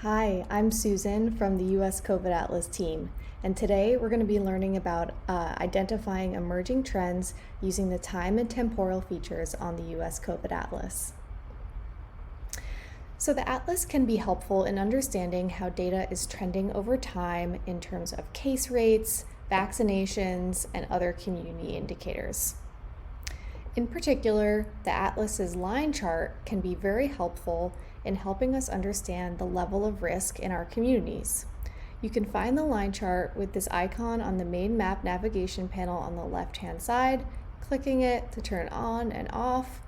Hi, I'm Susan from the US COVID Atlas team, and today we're going to be learning about identifying emerging trends using the time and temporal features on the US COVID Atlas. So the Atlas can be helpful in understanding how data is trending over time in terms of case rates, vaccinations, and other community indicators. In particular, the Atlas's line chart can be very helpful in helping us understand the level of risk in our communities. You can find the line chart with this icon on the main map navigation panel on the left-hand side, clicking it to turn it on and off.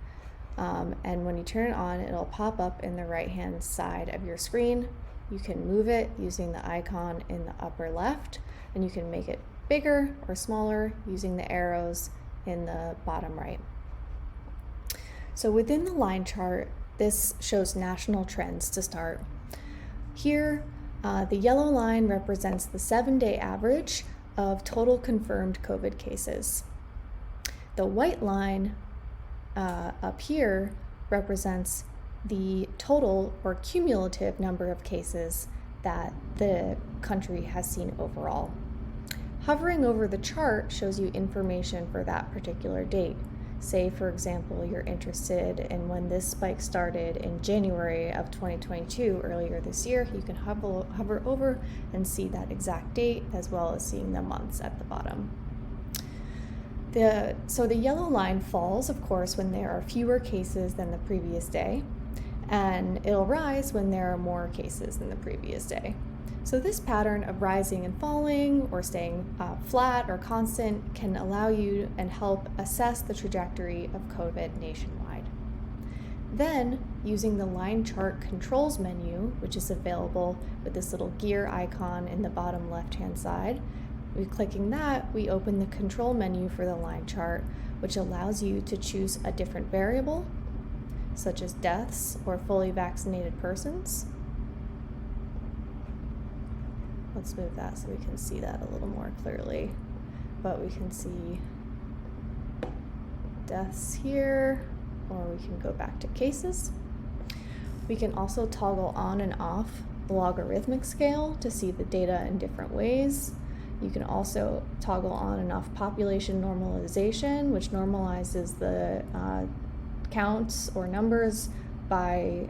And when you turn it on, it'll pop up in the right-hand side of your screen. You can move it using the icon in the upper left, and you can make it bigger or smaller using the arrows in the bottom right. So within the line chart, this shows national trends to start. Here, the yellow line represents the 7-day average of total confirmed COVID cases. The white line up here represents the total or cumulative number of cases that the country has seen overall. Hovering over the chart shows you information for that particular date. Say, for example, you're interested in when this spike started in January of 2022, earlier this year, you can hover over and see that exact date as well as seeing the months at the bottom. So the yellow line falls, of course, when there are fewer cases than the previous day, and it'll rise when there are more cases than the previous day. So this pattern of rising and falling or staying flat or constant can allow you and help assess the trajectory of COVID nationwide. Then, using the line chart controls menu, which is available with this little gear icon in the bottom left-hand side, clicking that, we open the control menu for the line chart, which allows you to choose a different variable, such as deaths or fully vaccinated persons. Let's move that so we can see that a little more clearly. But we can see deaths here, or we can go back to cases. We can also toggle on and off the logarithmic scale to see the data in different ways. You can also toggle on and off population normalization, which normalizes the counts or numbers by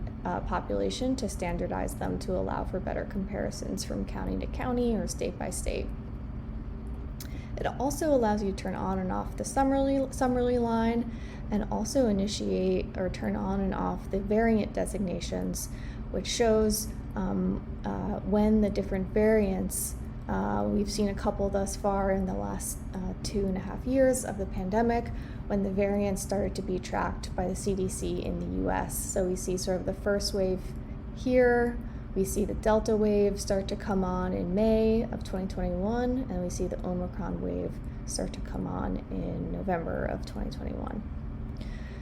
population to standardize them to allow for better comparisons from county to county or state by state. It also allows you to turn on and off the summary line and also initiate or turn on and off the variant designations, which shows when the different variants, we've seen a couple thus far in the last 2.5 years of the pandemic, when the variants started to be tracked by the CDC in the US. So we see sort of the first wave here, we see the Delta wave start to come on in May of 2021, and we see the Omicron wave start to come on in November of 2021.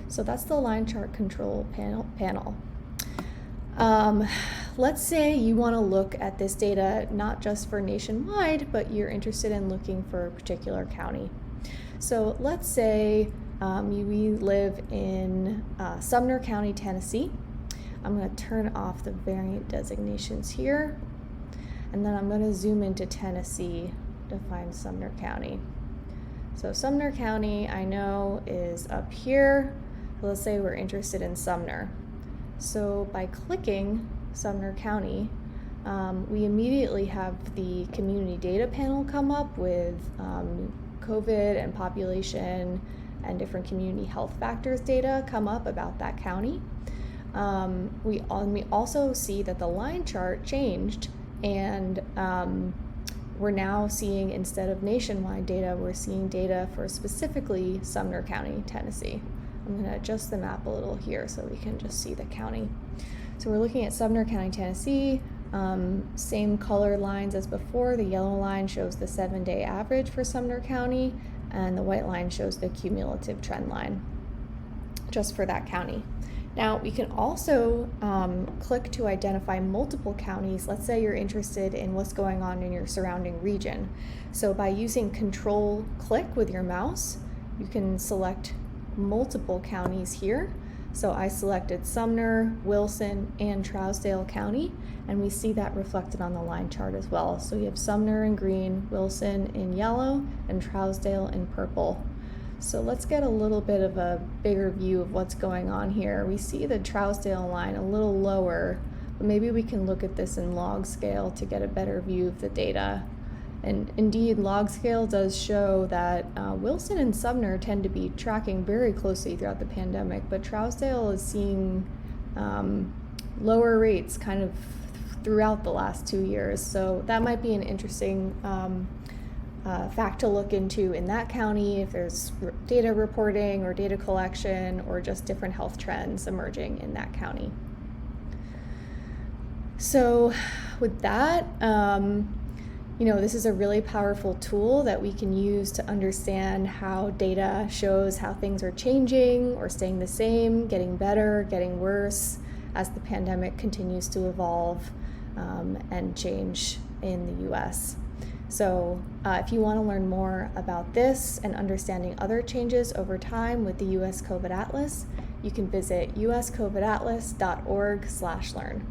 So that's the line chart control panel. Let's say you want to look at this data not just for nationwide, but you're interested in looking for a particular county. So let's say we live in Sumner County, Tennessee. I'm going to turn off the variant designations here, and then I'm going to zoom into Tennessee to find Sumner County. So Sumner County, I know, is up here. So let's say we're interested in Sumner. So by clicking Sumner County, we immediately have the community data panel come up with COVID and population and different community health factors data come up about that county. We also see that the line chart changed, and we're now seeing, instead of nationwide data, we're seeing data for specifically Sumner County, Tennessee. I'm going to adjust the map a little here so we can just see the county. So we're looking at Sumner County, Tennessee. Same color lines as before. The yellow line shows the 7-day average for Sumner County, and the white line shows the cumulative trend line just for that county. Now we can also click to identify multiple counties. Let's say you're interested in what's going on in your surrounding region. So by using Control-click with your mouse, you can select multiple counties here. So I selected Sumner, Wilson, and Trousdale County, and we see that reflected on the line chart as well. So you have Sumner in green, Wilson in yellow, and Trousdale in purple. So let's get a little bit of a bigger view of what's going on here. We see the Trousdale line a little lower, but maybe we can look at this in log scale to get a better view of the data. And indeed, log scale does show that Wilson and Sumner tend to be tracking very closely throughout the pandemic, but Trousdale is seeing lower rates kind of throughout the last 2 years. So that might be an interesting fact to look into in that county if there's data reporting or data collection or just different health trends emerging in that county. So with that, this is a really powerful tool that we can use to understand how data shows how things are changing or staying the same, getting better, getting worse as the pandemic continues to evolve and change in the US. So if you want to learn more about this and understanding other changes over time with the US COVID Atlas, you can visit uscovidatlas.org/learn.